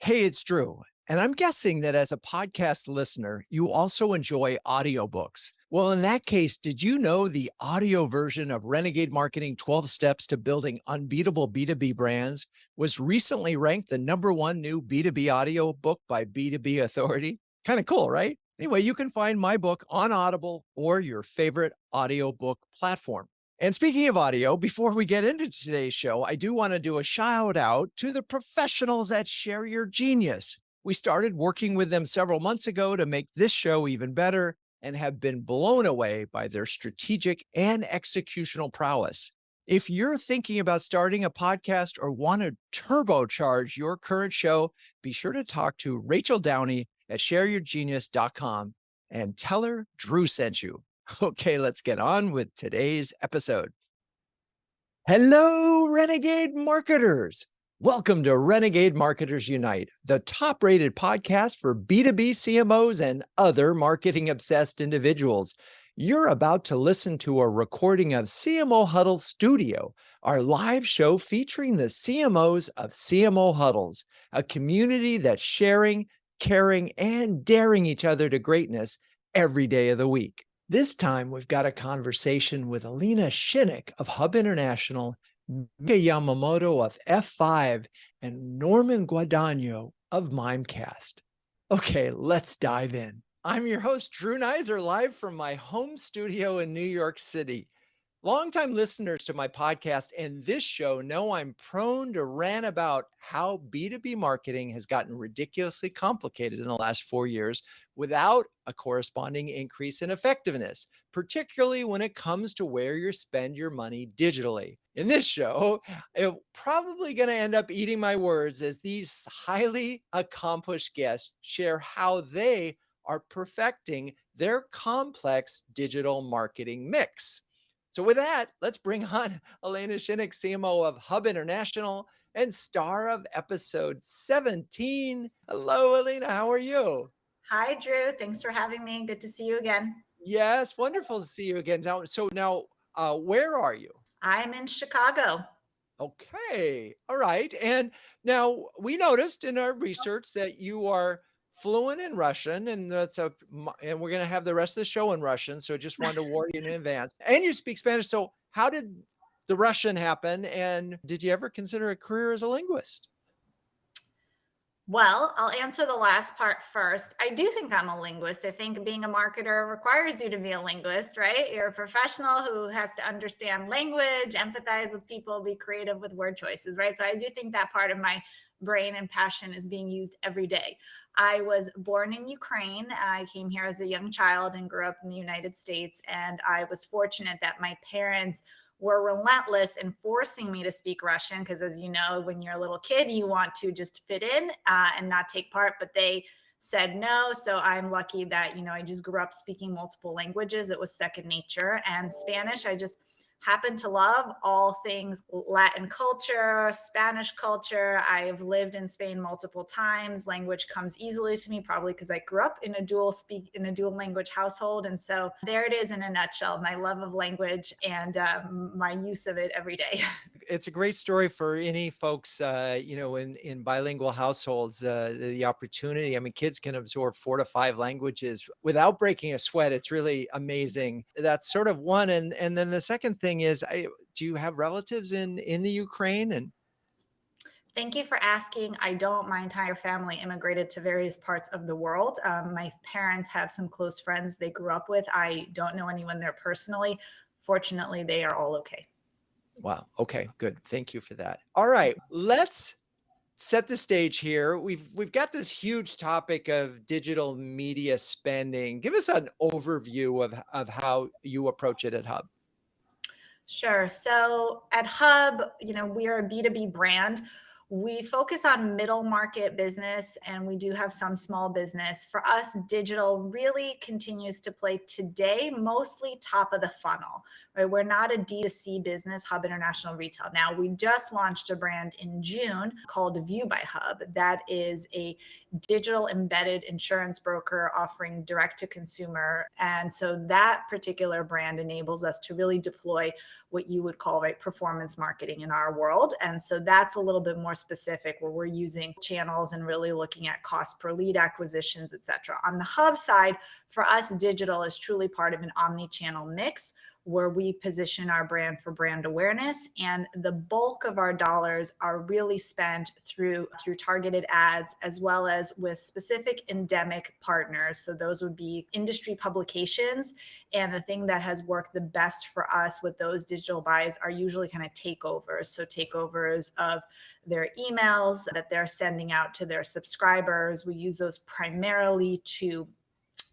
Hey, it's Drew. And I'm guessing that as a podcast listener, you also enjoy audiobooks. Well, in that case, did you know the audio version of Renegade Marketing 12 Steps to Building Unbeatable B2B Brands was recently ranked the number one new B2B audio book by B2B Authority? Kind of cool, right? Anyway, you can find my book on Audible or your favorite audiobook platform. And speaking of audio, before we get into today's show, I do want to do a shout out to the professionals at Share Your Genius. We started working with them several months ago to make this show even better and have been blown away by their strategic and executional prowess. If you're thinking about starting a podcast or want to turbocharge your current show, be sure to talk to Rachel Downey at shareyourgenius.com and tell her Drew sent you. Okay, let's get on with today's episode. Hello, Renegade marketers. Welcome to Renegade Marketers Unite, the top rated podcast for B2B CMOs and other marketing obsessed individuals. You're about to listen to a recording of CMO Huddle Studio, our live show featuring the CMOs of CMO Huddles, a community that's sharing, caring, and daring each other to greatness every day of the week. This time, we've got a conversation with Ellina Shinnick of Hub International, Mika Yamamoto of F5, and Norman Guadagno of Mimecast. Okay, let's dive in. I'm your host, Drew Neiser, live from my home studio in New York City. Longtime listeners to my podcast and this show know I'm prone to rant about how B2B marketing has gotten ridiculously complicated in the last 4 years without a corresponding increase in effectiveness, particularly when it comes to where you spend your money digitally. In this show, I'm probably going to end up eating my words as these highly accomplished guests share how they are perfecting their complex digital marketing mix. So with that, let's bring on Ellina Shinnick, CMO of Hub International and star of episode 17. Hello, Ellina. How are you? Hi, Drew. Thanks for having me. Good to see you again. Yes, wonderful to see you again. Now, where are you? I'm in Chicago. Okay. All right. And now we noticed in our research that you are fluent in Russian, and and we're going to have the rest of the show in Russian. So just wanted to warn you in advance. And you speak Spanish. So how did the Russian happen? And did you ever consider a career as a linguist? Well, I'll answer the last part first. I do think I'm a linguist. I think being a marketer requires you to be a linguist, right? You're a professional who has to understand language, empathize with people, be creative with word choices, right? So I do think that part of my brain and passion is being used every day. I was born in Ukraine. I came here as a young child and grew up in the United States. And I was fortunate that my parents were relentless in forcing me to speak Russian because, as you know, when you're a little kid, you want to just fit in and not take part, but they said no. So I'm lucky that, I just grew up speaking multiple languages. It was second nature. And Spanish, I just happen to love all things Latin culture, Spanish culture. I've lived in Spain multiple times. Language comes easily to me, probably because I grew up in a dual language household. And so there it is in a nutshell, my love of language and my use of it every day. It's a great story for any folks, in bilingual households, the opportunity. I mean, kids can absorb 4 to 5 languages without breaking a sweat. It's really amazing. That's sort of one. And then the second thing is, do you have relatives in the Ukraine? And Thank you for asking. I don't. My entire family immigrated to various parts of the world. My parents have some close friends they grew up with. I don't know anyone there personally. Fortunately, they are all okay. wow. Okay, good. Thank you for that. All right, let's set the stage here. We've got this huge topic of digital media spending. Give us an overview of how you approach it at Hub. Sure. So at Hub, we are a B2B brand. We focus on middle market business and we do have some small business. For us, digital really continues to play today, mostly top of the funnel, right? We're not a D2C business, Hub International Retail. Now, we just launched a brand in June called View by Hub. That is a digital embedded insurance broker offering direct to consumer. And so that particular brand enables us to really deploy what you would call performance marketing in our world. And so that's a little bit more specific, where we're using channels and really looking at cost per lead acquisitions, et cetera. On the hub side, for us, digital is truly part of an omni-channel mix where we position our brand for brand awareness, and the bulk of our dollars are really spent through targeted ads, as well as with specific endemic partners. So those would be industry publications, and the thing that has worked the best for us with those digital buys are usually kind of takeovers. So takeovers of their emails that they're sending out to their subscribers. We use those primarily to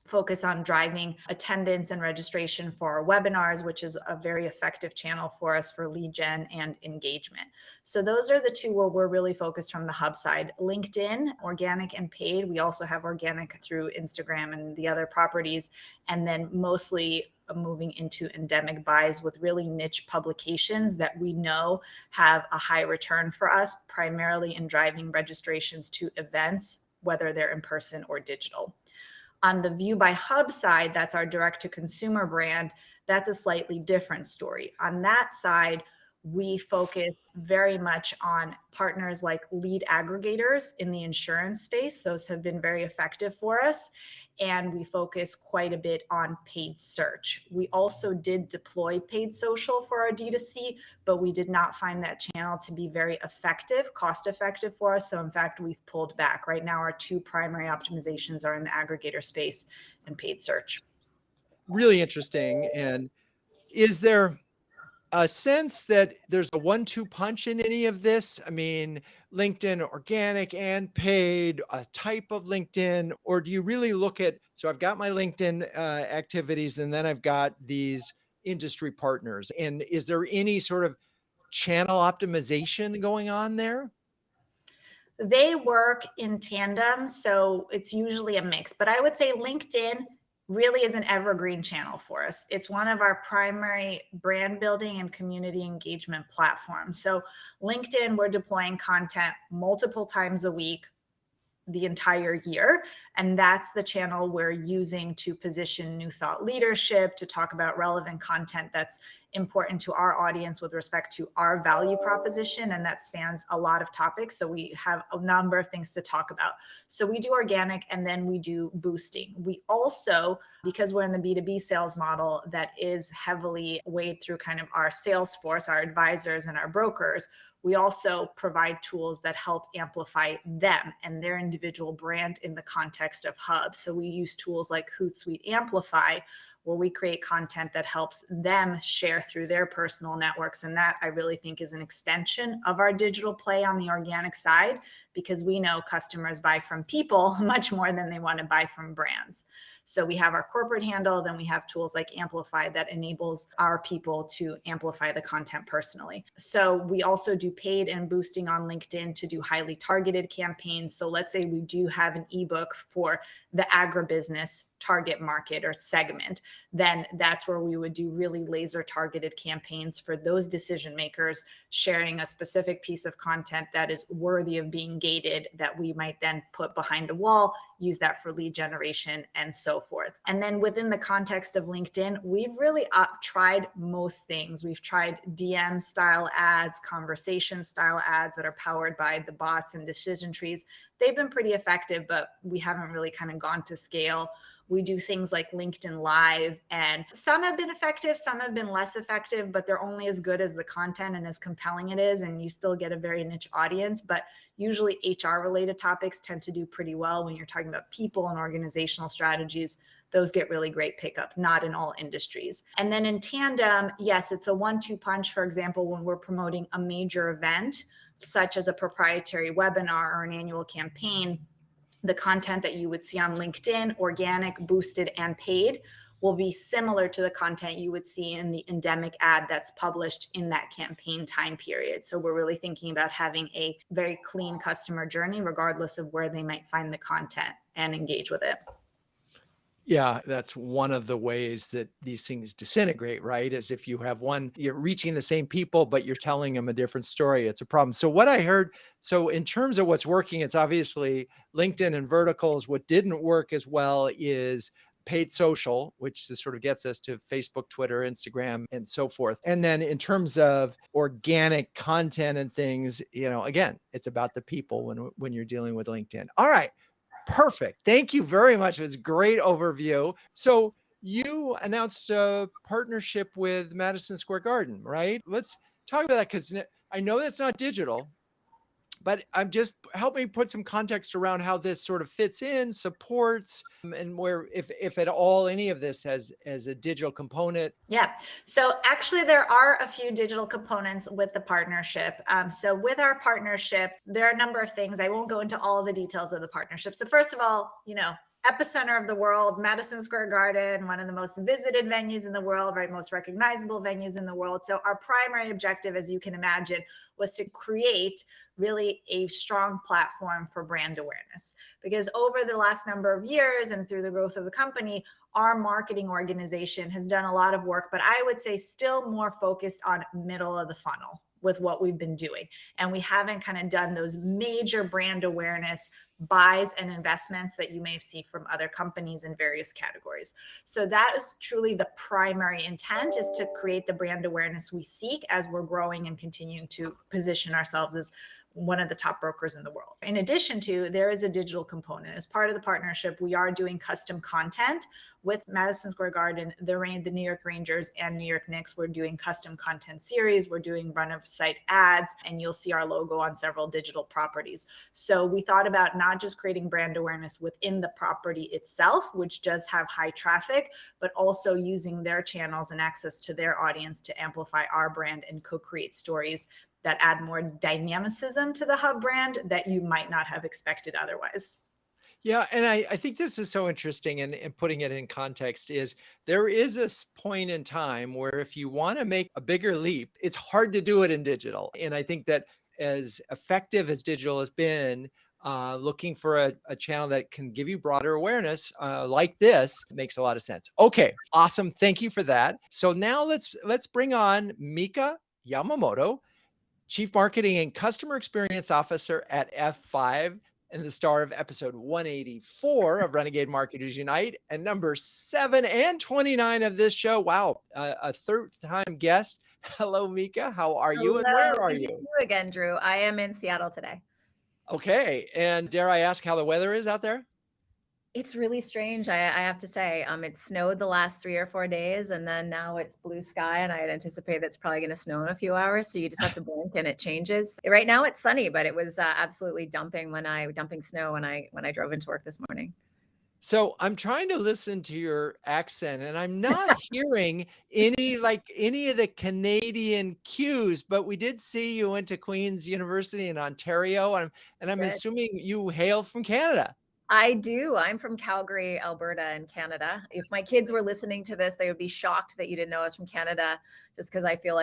focus on driving attendance and registration for our webinars, which is a very effective channel for us for lead gen and engagement. So those are the two where we're really focused from the hub side. LinkedIn, organic and paid. We also have organic through Instagram and the other properties, and then mostly moving into endemic buys with really niche publications that we know have a high return for us, primarily in driving registrations to events, whether they're in person or digital. On the View by Hub side, that's our direct to consumer brand. That's a slightly different story. On that side, we focus very much on partners like lead aggregators in the insurance space. Those have been very effective for us. And we focus quite a bit on paid search. We also did deploy paid social for our D2C, but we did not find that channel to be very effective, cost effective for us. So in fact, we've pulled back. Right now, our two primary optimizations are in the aggregator space and paid search. Really interesting. And is there a sense that there's a 1-2 punch in any of this? I mean, LinkedIn organic and paid, a type of LinkedIn, or do you really look at, so I've got my LinkedIn activities and then I've got these industry partners. And is there any sort of channel optimization going on there? They work in tandem, so it's usually a mix. But I would say LinkedIn really is an evergreen channel for us. It's one of our primary brand building and community engagement platforms. So LinkedIn, we're deploying content multiple times a week, the entire year. And that's the channel we're using to position new thought leadership, to talk about relevant content that's important to our audience with respect to our value proposition. And that spans a lot of topics. So we have a number of things to talk about. So we do organic and then we do boosting. We also, because we're in the B2B sales model that is heavily weighed through kind of our sales force, our advisors and our brokers, we also provide tools that help amplify them and their individual brand in the context of Hub. So we use tools like Hootsuite Amplify, where we create content that helps them share through their personal networks. And that I really think is an extension of our digital play on the organic side, because we know customers buy from people much more than they want to buy from brands. So we have our corporate handle, then we have tools like Amplify that enables our people to amplify the content personally. So we also do paid and boosting on LinkedIn to do highly targeted campaigns. So let's say we do have an ebook for the agribusiness target market or segment, then that's where we would do really laser targeted campaigns for those decision makers, sharing a specific piece of content that is worthy of being gated, that we might then put behind a wall, use that for lead generation and so forth. And then within the context of LinkedIn, we've really tried most things. We've tried DM style ads, conversation style ads that are powered by the bots and decision trees. They've been pretty effective, but we haven't really kind of gone to scale. We do things like LinkedIn Live, and some have been effective, some have been less effective, but they're only as good as the content and as compelling it is, and you still get a very niche audience. But usually HR related topics tend to do pretty well when you're talking about people and organizational strategies. Those get really great pickup, not in all industries. And then in tandem, yes, it's a 1-2 punch. For example, when we're promoting a major event, such as a proprietary webinar or an annual campaign, the content that you would see on LinkedIn, organic, boosted, and paid, will be similar to the content you would see in the endemic ad that's published in that campaign time period. So we're really thinking about having a very clean customer journey, regardless of where they might find the content and engage with it. Yeah, that's one of the ways that these things disintegrate, right? As if you have one, you're reaching the same people, but you're telling them a different story. It's a problem. So what I heard, so in terms of what's working, it's obviously LinkedIn and verticals. What didn't work as well is paid social, which sort of gets us to Facebook, Twitter, Instagram, and so forth. And then in terms of organic content and things, again, it's about the people when you're dealing with LinkedIn. All right. Perfect. Thank you very much. It was a great overview. So you announced a partnership with Madison Square Garden, right? Let's talk about that, because I know that's not digital, but I'm just help me put some context around how this sort of fits in, supports, and where, if at all, any of this has a digital component. Yeah. So actually, there are a few digital components with the partnership. So with our partnership, there are a number of things. I won't go into all of the details of the partnership. So first of all, epicenter of the world, Madison Square Garden, one of the most visited venues in the world, right? Most recognizable venues in the world. So our primary objective, as you can imagine, was to create really a strong platform for brand awareness. Because over the last number of years and through the growth of the company, our marketing organization has done a lot of work, but I would say still more focused on middle of the funnel with what we've been doing. And we haven't kind of done those major brand awareness buys and investments that you may see from other companies in various categories. So that is truly the primary intent, is to create the brand awareness we seek as we're growing and continuing to position ourselves as one of the top brokers in the world. In addition to, there is a digital component. As part of the partnership, we are doing custom content with Madison Square Garden, the New York Rangers, and New York Knicks. We're doing custom content series. We're doing run-of-site ads, and you'll see our logo on several digital properties. So we thought about not just creating brand awareness within the property itself, which does have high traffic, but also using their channels and access to their audience to amplify our brand and co-create stories that add more dynamicism to the hub brand that you might not have expected otherwise. Yeah, and I think this is so interesting, and putting it in context is there is a point in time where if you want to make a bigger leap, it's hard to do it in digital. And I think that as effective as digital has been, looking for a channel that can give you broader awareness like this makes a lot of sense. Okay, awesome. Thank you for that. So now let's bring on Mika Yamamoto, Chief Marketing and Customer Experience Officer at F5, and the star of episode 184 of Renegade Marketers Unite, and number 7 and 29 of this show. Wow, a third-time guest. Hello, Mika. How are you, and where are Good to you? see you again, Drew. I am in Seattle today. Okay, and dare I ask how the weather is out there? It's really strange, I have to say. It snowed the last 3 or 4 days, and then now it's blue sky, and I'd anticipate that's probably going to snow in a few hours. So you just have to blink, and it changes. Right now, it's sunny, but it was absolutely dumping snow when I drove into work this morning. So I'm trying to listen to your accent, and I'm not hearing any of the Canadian cues, but we did see you went to Queen's University in Ontario, and I'm Good. assuming you hail from Canada. I do. I'm from Calgary, Alberta, in Canada. If my kids were listening to this, they would be shocked that you didn't know I was from Canada, just because they feel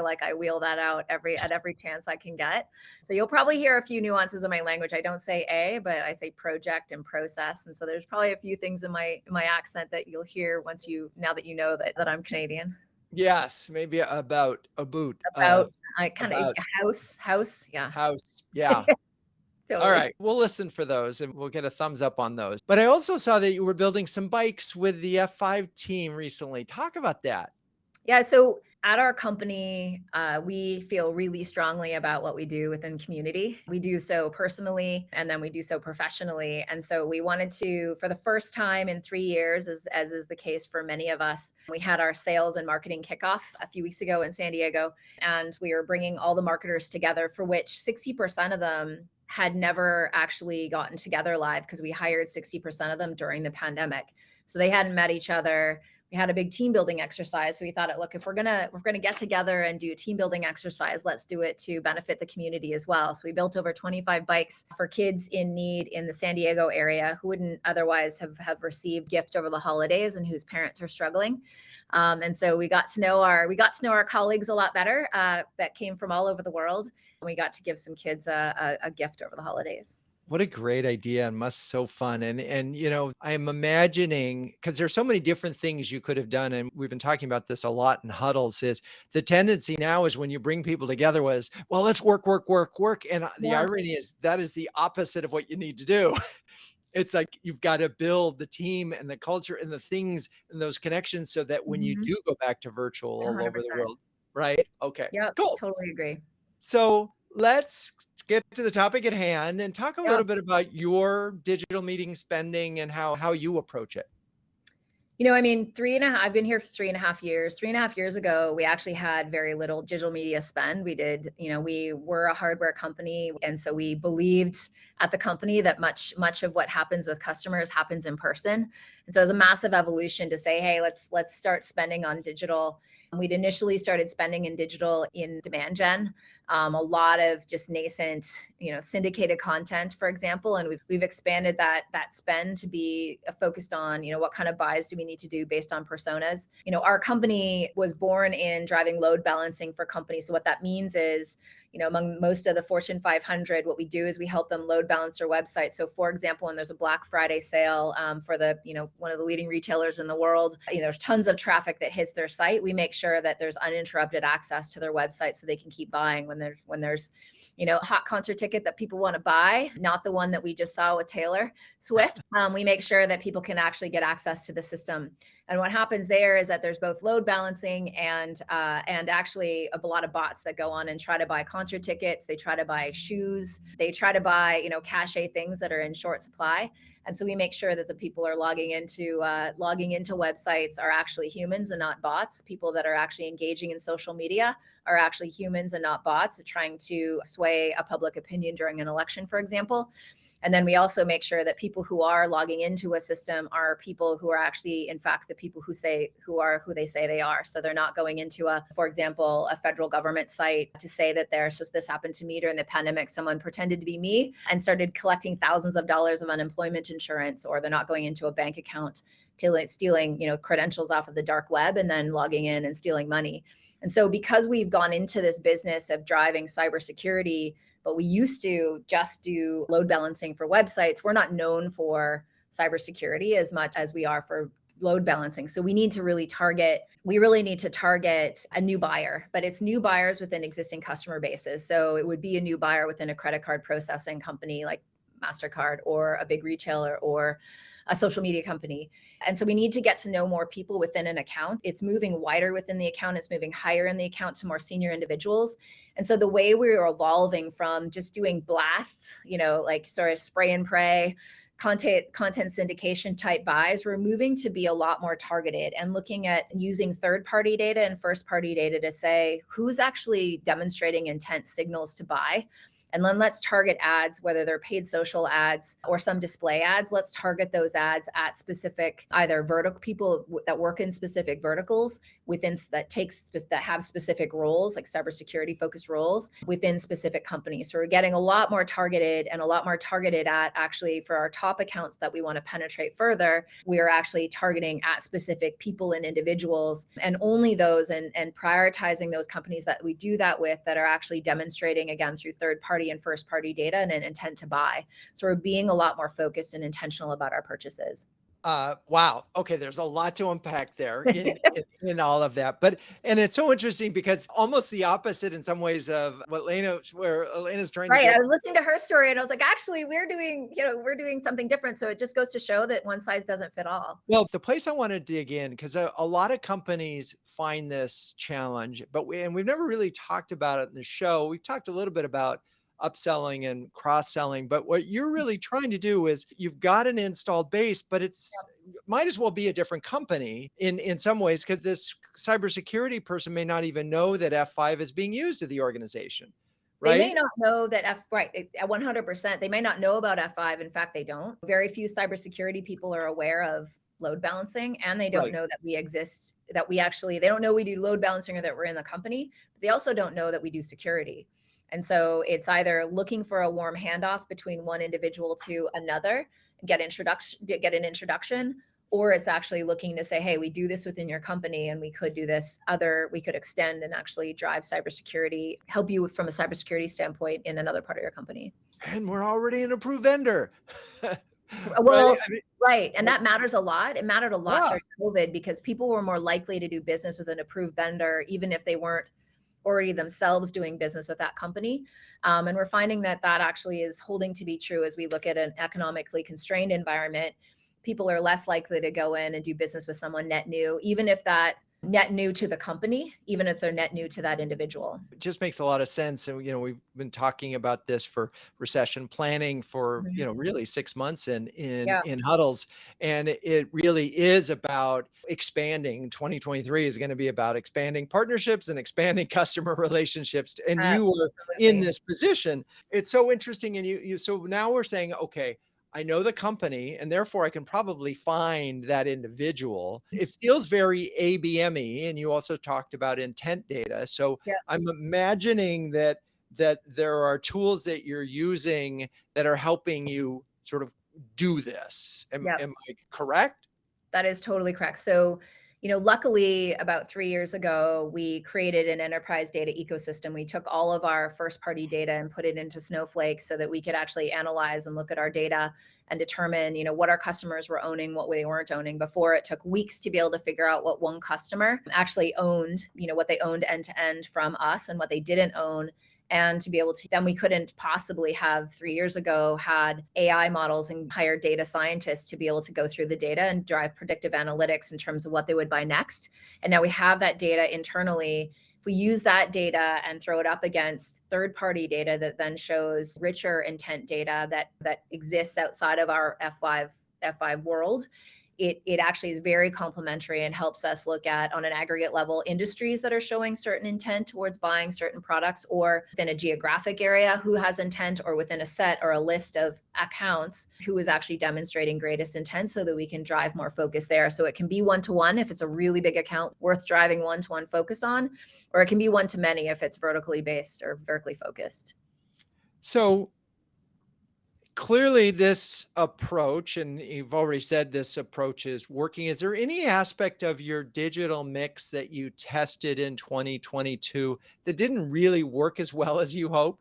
like I wheel that out at every chance I can get. So you'll probably hear a few nuances in my language. I don't say a, but I say project and process. And so there's probably a few things in my accent that you'll hear now that you know that I'm Canadian. Yes, maybe about a boot. I kind of house, yeah. House, yeah. Totally. All right, we'll listen for those, and we'll get a thumbs up on those. But I also saw that you were building some bikes with the F5 team recently. Talk about that. Yeah, so at our company, we feel really strongly about what we do within community. We do so personally, and then we do so professionally. And so we wanted to, for the first time in 3 years, as is the case for many of us, we had our sales and marketing kickoff a few weeks ago in San Diego, and we were bringing all the marketers together, for which 60% of them had never actually gotten together live, because we hired 60% of them during the pandemic. So they hadn't met each other. We had a big team building exercise. So we thought, look, if we're gonna get together and do a team building exercise, let's do it to benefit the community as well. So we built over 25 bikes for kids in need in the San Diego area who wouldn't otherwise have received gift over the holidays and whose parents are struggling. And so we got to know our colleagues a lot better that came from all over the world. And we got to give some kids a gift over the holidays. What a great idea, and must so fun. And I'm imagining, because there's so many different things you could have done, and we've been talking about this a lot in huddles, is the tendency now is when you bring people together was, well, let's work. And the irony is that is the opposite of what you need to do. It's like you've got to build the team and the culture and the things and those connections so that when you Mhm. do go back to virtual all over the 100%. world, right? Okay, Yep, cool. totally agree. So let's get to the topic at hand and talk a Yep. little bit about your digital meeting spending and how you approach it. I mean, I've been here for 3.5 years. 3.5 years ago, we actually had very little digital media spend. We were a hardware company. And so we believed at the company that much of what happens with customers happens in person. And so it was a massive evolution to say, hey, let's start spending on digital. We'd initially started spending in digital in demand gen, a lot of just nascent, syndicated content, for example, and we've expanded that spend to be focused on, what kind of buys do we need to do based on personas. Our company was born in driving load balancing for companies. So what that means is, among most of the Fortune 500, what we do is we help them load balance their website. So, for example, when there's a Black Friday sale for one of the leading retailers in the world, there's tons of traffic that hits their site. We make sure that there's uninterrupted access to their website so they can keep buying when there's a hot concert ticket that people want to buy, not the one that we just saw with Taylor Swift. We make sure that people can actually get access to the system. And what happens there is that there's both load balancing and actually a lot of bots that go on and try to buy concert tickets. They try to buy shoes. They try to buy, cachet things that are in short supply. And so we make sure that the people are logging into websites are actually humans and not bots. People that are actually engaging in social media are actually humans and not bots, trying to sway a public opinion during an election, for example. And then we also make sure that people who are logging into a system are people who are actually, in fact, the people who are who they say they are. So they're not going into for example, a federal government site to say that this happened to me during the pandemic. Someone pretended to be me and started collecting thousands of dollars of unemployment insurance, or they're not going into a bank account stealing, credentials off of the dark web and then logging in and stealing money. And so because we've gone into this business of driving cybersecurity, but we used to just do load balancing for websites, we're not known for cybersecurity as much as we are for load balancing. So we really need to target a new buyer, but it's new buyers within existing customer bases. So it would be a new buyer within a credit card processing company like MasterCard, or a big retailer, or a social media company. And so we need to get to know more people within an account. It's moving wider within the account. It's moving higher in the account to more senior individuals. And so the way we're evolving from just doing blasts, like sort of spray and pray, content syndication type buys, we're moving to be a lot more targeted and looking at using third-party data and first-party data to say who's actually demonstrating intent signals to buy. And then let's target ads, whether they're paid social ads or some display ads. Let's target those ads at specific either vertical people that work in specific verticals that have specific roles, like cybersecurity focused roles within specific companies. So we're getting a lot more targeted at actually for our top accounts that we want to penetrate further. We are actually targeting at specific people and individuals, and only those and prioritizing those companies that we do that with that are actually demonstrating, again, through third party and first party data and an intent to buy. So we're being a lot more focused and intentional about our purchases. Wow. Okay, there's a lot to unpack there in all of that. And it's so interesting because almost the opposite in some ways of where Elena's trying to Right. get. I was listening to her story and I was like, actually, we're doing something different. So it just goes to show that one size doesn't fit all. Well, the place I want to dig in, because a lot of companies find this challenge, but we've never really talked about it in the show. We've talked a little bit about upselling and cross-selling, but what you're really trying to do is you've got an installed base, but might as well be a different company in some ways, because this cybersecurity person may not even know that F5 is being used at the organization. They may Right? not know that at 100%. They may not know about F5. In fact, they don't. Very few cybersecurity people are aware of load balancing, and they don't Right. know that we exist, they don't know we do load balancing or that we're in the company, but they also don't know that we do security. And so it's either looking for a warm handoff between one individual to another, get an introduction, or it's actually looking to say, hey, we do this within your company and we could do we could extend and actually drive cybersecurity, help you from a cybersecurity standpoint in another part of your company. And we're already an approved vendor. Well, Right? I mean, right. And that matters a lot. It mattered a lot yeah. during COVID because people were more likely to do business with an approved vendor, even if they weren't already themselves doing business with that company. And we're finding that that actually is holding to be true as we look at an economically constrained environment. People are less likely to go in and do business with someone net new, even if that net new to the company, even if they're net new to that individual. It just makes a lot of sense. And, we've been talking about this for recession planning for, Mhm. really 6 months in Yeah. in huddles. And it really is about expanding. 2023 is going to be about expanding partnerships and expanding customer relationships. And you were in Absolutely. this position. It's so interesting. And so now we're saying, okay, I know the company and therefore I can probably find that individual. It feels very ABM-y, and you also talked about intent data. So Yeah. I'm imagining that there are tools that you're using that are helping you sort of do this. Am Yeah. am I correct? That is totally correct. So, luckily, about 3 years ago, we created an enterprise data ecosystem. We took all of our first party data and put it into Snowflake so that we could actually analyze and look at our data and determine, what our customers were owning, what they weren't owning. Before, it took weeks to be able to figure out what one customer actually owned, what they owned end to end from us and what they didn't own. And to be able to, then we couldn't possibly have 3 years ago had AI models and hired data scientists to be able to go through the data and drive predictive analytics in terms of what they would buy next. And now we have that data internally. If we use that data and throw it up against third-party data that then shows richer intent data that exists outside of our F5 world, it actually is very complementary and helps us look at, on an aggregate level, industries that are showing certain intent towards buying certain products, or within a geographic area who has intent, or within a set or a list of accounts who is actually demonstrating greatest intent, so that we can drive more focus there. So it can be one-to-one if it's a really big account worth driving one-to-one focus on, or it can be one-to-many if it's vertically based or vertically focused. So clearly this approach, and you've already said this approach is working. Is there any aspect of your digital mix that you tested in 2022 that didn't really work as well as you hoped?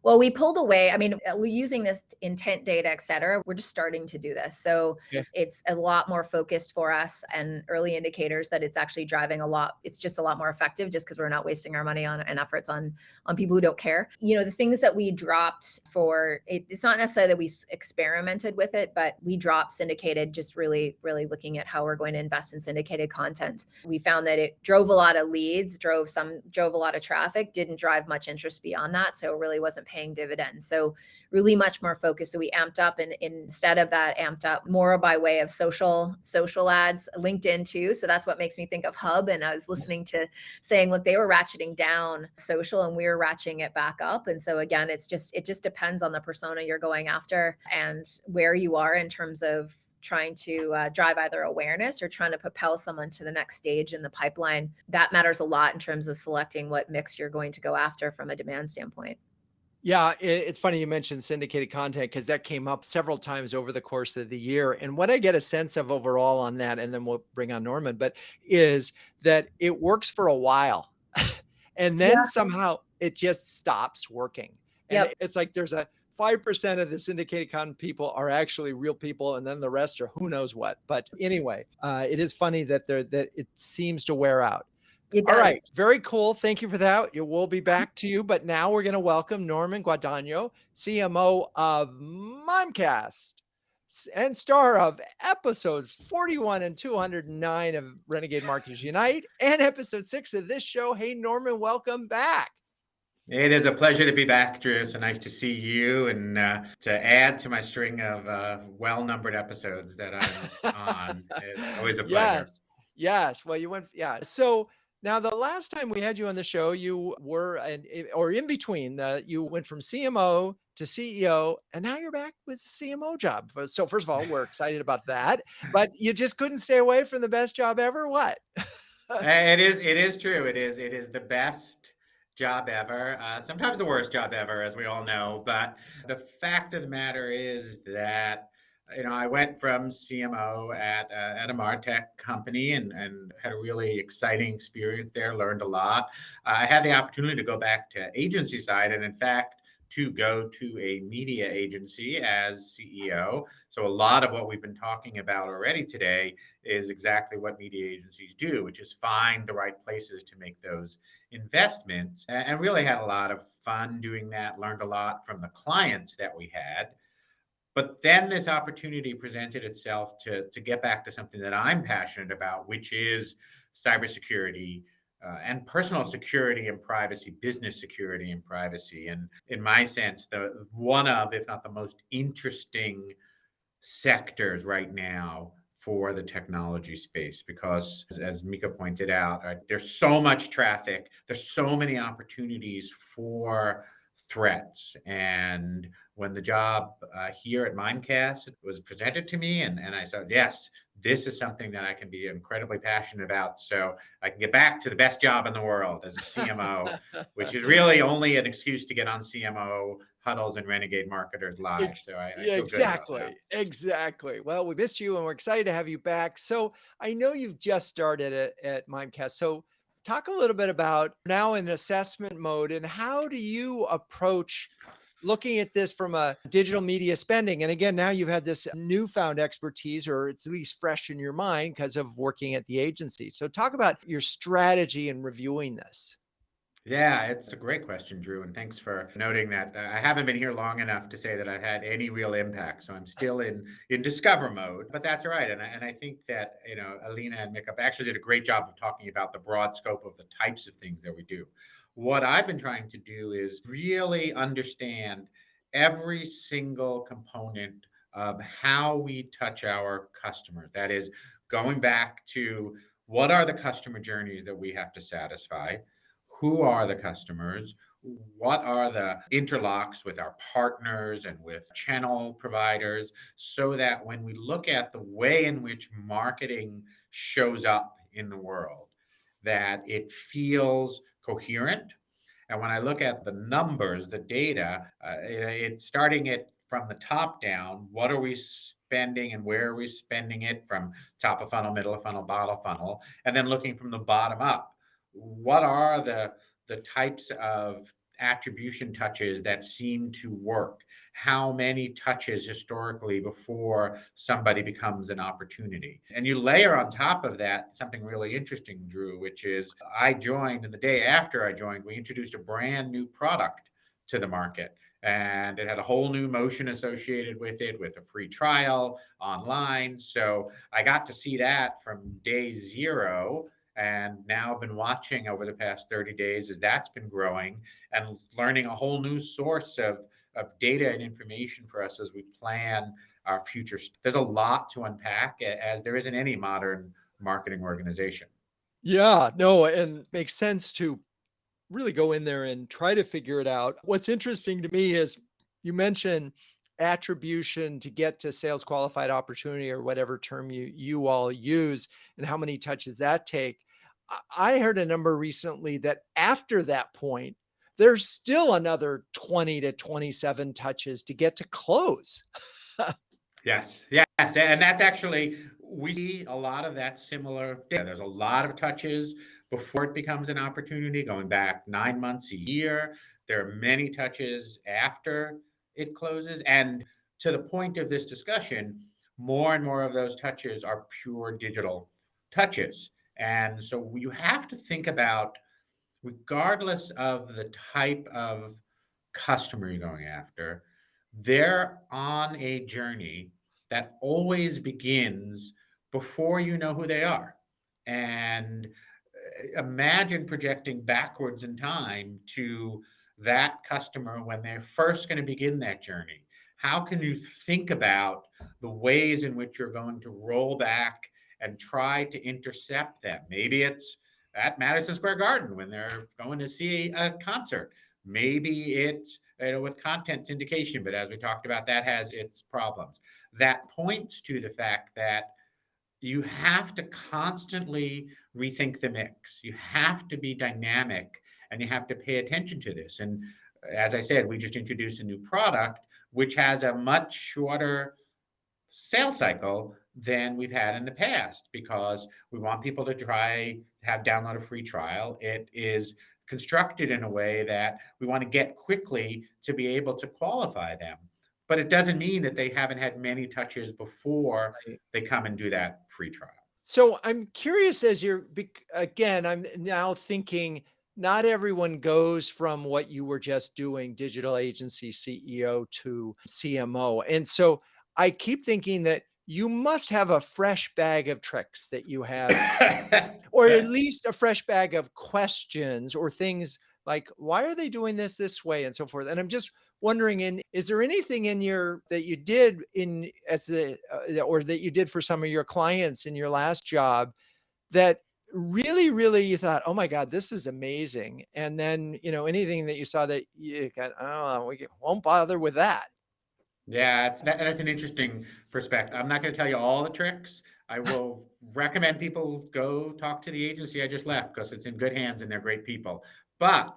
Well, we pulled away. I mean, we're using this intent data, et cetera. We're just starting to do this. So Yeah. it's a lot more focused for us, and early indicators that it's actually driving a lot. It's just a lot more effective, just because we're not wasting our money on and efforts on people who don't care. The things that we dropped for it, it's not necessarily that we experimented with it, but we dropped syndicated, just really, really looking at how we're going to invest in syndicated content. We found that it drove a lot of leads, drove a lot of traffic, didn't drive much interest beyond that. So it really wasn't paying dividends. So really much more focused. So we amped up, and instead of that, amped up more by way of social ads, LinkedIn too. So that's what makes me think of Hub. And I was listening to saying, look, they were ratcheting down social and we were ratcheting it back up. And so again, it just depends on the persona you're going after and where you are in terms of trying to drive either awareness or trying to propel someone to the next stage in the pipeline. That matters a lot in terms of selecting what mix you're going to go after from a demand standpoint. Yeah, it's funny you mentioned syndicated content, because that came up several times over the course of the year. And what I get a sense of overall on that, and then we'll bring on Norman, but is that it works for a while and then Yeah. somehow it just stops working. And Yep. it's like there's a 5% of the syndicated content people are actually real people, and then the rest are who knows what. But anyway, it is funny that it seems to wear out. It All does. right. Very cool. Thank you for that. We'll be back to you, but now we're going to welcome Norman Guadagno, CMO of Mimecast and star of episodes 41 and 209 of Renegade Marketers Unite and episode 6 of this show. Hey, Norman, welcome back. It is a pleasure to be back, Drew. So nice to see you, and to add to my string of well-numbered episodes that I'm on. It's always a pleasure. Yes. Yes. Well, yeah. So now the last time we had you on the show, you were, or in between, you went from CMO to CEO, and now you're back with the CMO job. So first of all, we're excited about that, but you just couldn't stay away from the best job ever. What? It is true. It is the best job ever. Sometimes the worst job ever, as we all know. But the fact of the matter is that I went from CMO at a MarTech company, and had a really exciting experience there. Learned a lot. I had the opportunity to go back to agency side, and in fact, to go to a media agency as CEO. So a lot of what we've been talking about already today is exactly what media agencies do, which is find the right places to make those investments, and really had a lot of fun doing that, learned a lot from the clients that we had. But then this opportunity presented itself to get back to something that I'm passionate about, which is cybersecurity and personal security and privacy, business security and privacy. And in my sense, the one of, if not the most interesting sectors right now for the technology space, because as Mika pointed out, there's so much traffic, there's so many opportunities for threats. And when the job here at Mimecast was presented to me, and I said, yes, this is something that I can be incredibly passionate about. So I can get back to the best job in the world as a CMO, which is really only an excuse to get on CMO huddles and Renegade Marketers Live. So I Yeah, feel good about that. exactly. Well, we missed you and we're excited to have you back. So I know you've just started at Mimecast. So talk a little bit about now in assessment mode and how do you approach looking at this from a digital media spending? And again, now you've had this newfound expertise, or it's at least fresh in your mind because of working at the agency. So talk about your strategy in reviewing this. Yeah, it's a great question, Drew, and thanks for noting that. I haven't been here long enough to say that I've had any real impact, so I'm still in discover mode. But that's all right, and I think that Ellina and Mika actually did a great job of talking about the broad scope of the types of things that we do. What I've been trying to do is really understand every single component of how we touch our customers. That is, going back to what are the customer journeys that we have to satisfy, who are the customers, what are the interlocks with our partners and with channel providers, so that when we look at the way in which marketing shows up in the world, that it feels coherent. And when I look at the numbers, the data, it's starting it from the top down. What are we spending and where are we spending it, from top of funnel, middle of funnel, bottom of funnel, and then looking from the bottom up. What are the types of attribution touches that seem to work? How many touches historically before somebody becomes an opportunity? And you layer on top of that something really interesting, Drew, which is I joined, and the day after I joined, we introduced a brand new product to the market. And it had a whole new motion associated with it, with a free trial online. So I got to see that from day zero. And now I've been watching over the past 30 days as that's been growing and learning a whole new source of data and information for us as we plan our future. There's a lot to unpack, as there is in any modern marketing organization. Yeah, no, and makes sense to really go in there and try to figure it out. What's interesting to me is you mentioned attribution to get to sales qualified opportunity, or whatever term you all use, and how many touches that take. I heard a number recently that after that point, there's still another 20 to 27 touches to get to close. Yes, yes. And that's actually, we see a lot of that similar data. There's a lot of touches before it becomes an opportunity, going back 9 months, a year. There are many touches after it closes. And to the point of this discussion, more and more of those touches are pure digital touches. And so you have to think about, regardless of the type of customer you're going after, they're on a journey that always begins before you know who they are. And imagine projecting backwards in time to that customer when they're first going to begin that journey. How can you think about the ways in which you're going to roll back and try to intercept them? Maybe it's at Madison Square Garden when they're going to see a concert. Maybe it's with content syndication, but as we talked about, that has its problems. That points to the fact that you have to constantly rethink the mix. You have to be dynamic, and you have to pay attention to this. And as I said, we just introduced a new product which has a much shorter sales cycle than we've had in the past, because we want people to have download a free trial. It is constructed in a way that we want to get quickly to be able to qualify them. But it doesn't mean that they haven't had many touches before they come and do that free trial. So I'm curious again, I'm now thinking not everyone goes from what you were just doing, digital agency CEO to CMO. And so I keep thinking that you must have a fresh bag of tricks that you have, or at least a fresh bag of questions or things like, why are they doing this way and so forth. And I'm just wondering, is there anything that you did or that you did for some of your clients in your last job that really, really you thought, oh my God, this is amazing. And then, anything that you saw that you got, oh, we won't bother with that. Yeah, that's an interesting perspective. I'm not going to tell you all the tricks. I will recommend people go talk to the agency I just left because it's in good hands and they're great people. But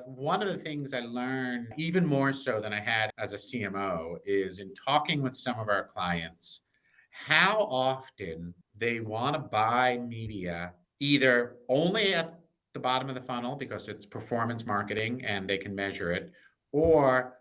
one of the things I learned even more so than I had as a CMO is in talking with some of our clients, how often they want to buy media either only at the bottom of the funnel because it's performance marketing and they can measure it, or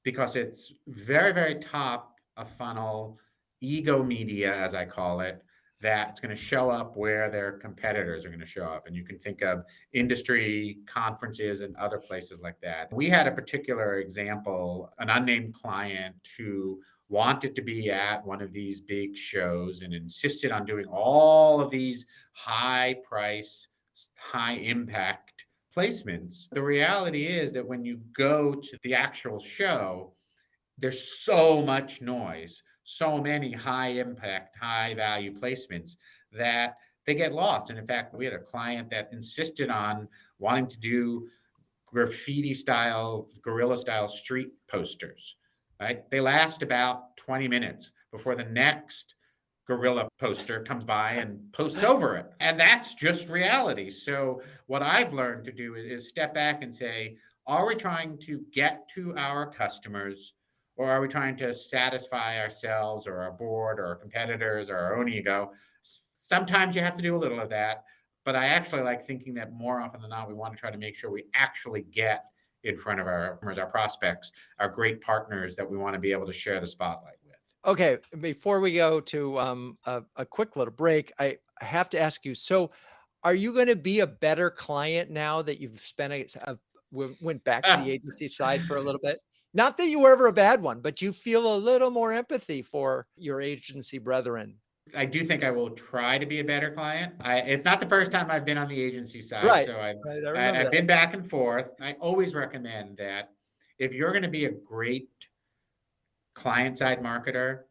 because it's very, very top of funnel ego media, as I call it, that's going to show up where their competitors are going to show up. And you can think of industry conferences and other places like that. We had a particular example, an unnamed client who wanted to be at one of these big shows and insisted on doing all of these high price, high impact placements. The reality is that when you go to the actual show, there's so much noise, so many high impact, high value placements that they get lost. And in fact, we had a client that insisted on wanting to do graffiti style, guerrilla style street posters, right? They last about 20 minutes before the next guerrilla poster comes by and posts over it. And that's just reality. So what I've learned to do is step back and say, are we trying to get to our customers, or are we trying to satisfy ourselves or our board or our competitors or our own ego? Sometimes you have to do a little of that, but I actually like thinking that more often than not, we want to try to make sure we actually get in front of our prospects, our great partners that we want to be able to share the spotlight with. Okay, before we go to a quick little break, I have to ask you, so are you going to be a better client now that you've went back to the agency side for a little bit? Not that you were ever a bad one, but you feel a little more empathy for your agency brethren. I do think I will try to be a better client. It's not the first time I've been on the agency side, right, so I've been back and forth. I always recommend that if you're going to be a great client-side marketer,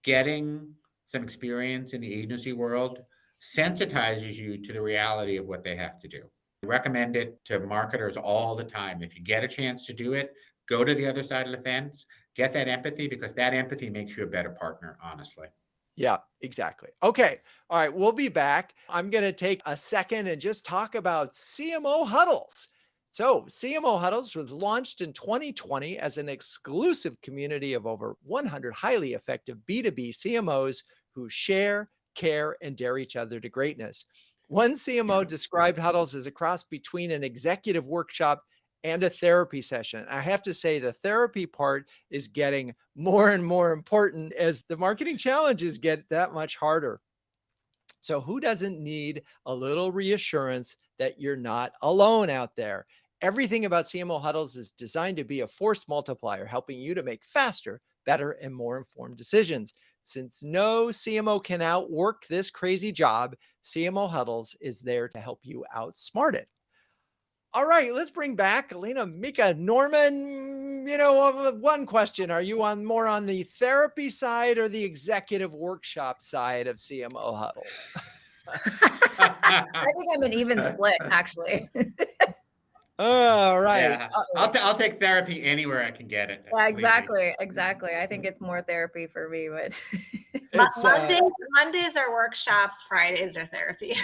getting some experience in the agency world sensitizes you to the reality of what they have to do. I recommend it to marketers all the time. If you get a chance to do it, go to the other side of the fence, get that empathy, because that empathy makes you a better partner, honestly. Yeah, exactly. Okay. All right. We'll be back. I'm going to take a second and just talk about CMO Huddles. So, CMO Huddles was launched in 2020 as an exclusive community of over 100 highly effective B2B CMOs who share, care, and dare each other to greatness. One CMO described Huddles as a cross between an executive workshop and a therapy session. I have to say the therapy part is getting more and more important as the marketing challenges get that much harder. So who doesn't need a little reassurance that you're not alone out there? Everything about CMO Huddles is designed to be a force multiplier, helping you to make faster, better, and more informed decisions. Since no CMO can outwork this crazy job, CMO Huddles is there to help you outsmart it. All right, let's bring back Ellina, Mika, Norman. One question: are you more on the therapy side or the executive workshop side of CMO Huddles? I think I'm an even split, actually. All right. Yeah. I'll take therapy anywhere I can get it. Yeah, exactly. I think it's more therapy for me, but Mondays are workshops, Fridays are therapy.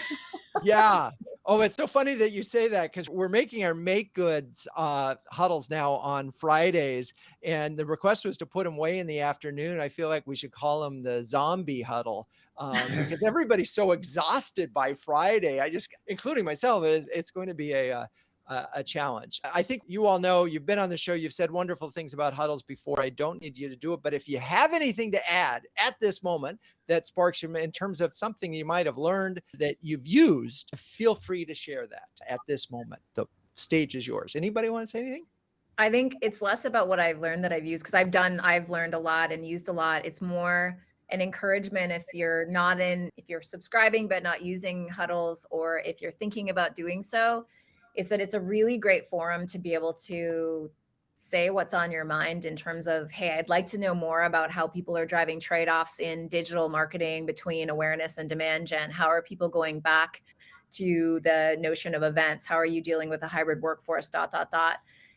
Yeah. Oh, it's so funny that you say that because we're making our make goods huddles now on Fridays, and the request was to put them way in the afternoon. I feel like we should call them the zombie huddle because everybody's so exhausted by Friday. Including myself, it's going to be a a challenge. I think you all know, you've been on the show, you've said wonderful things about huddles before. I don't need you to do it, but if you have anything to add at this moment that sparks you in terms of something you might have learned that you've used, feel free to share that at this moment. The stage is yours. Anybody want to say anything? I think it's less about what I've learned that I've used, because I've learned a lot and used a lot. It's more an encouragement if you're subscribing but not using huddles, or if you're thinking about doing so, it's that it's a really great forum to be able to say what's on your mind in terms of, hey, I'd like to know more about how people are driving trade-offs in digital marketing between awareness and demand gen. How are people going back to the notion of events? How are you dealing with a hybrid workforce, ...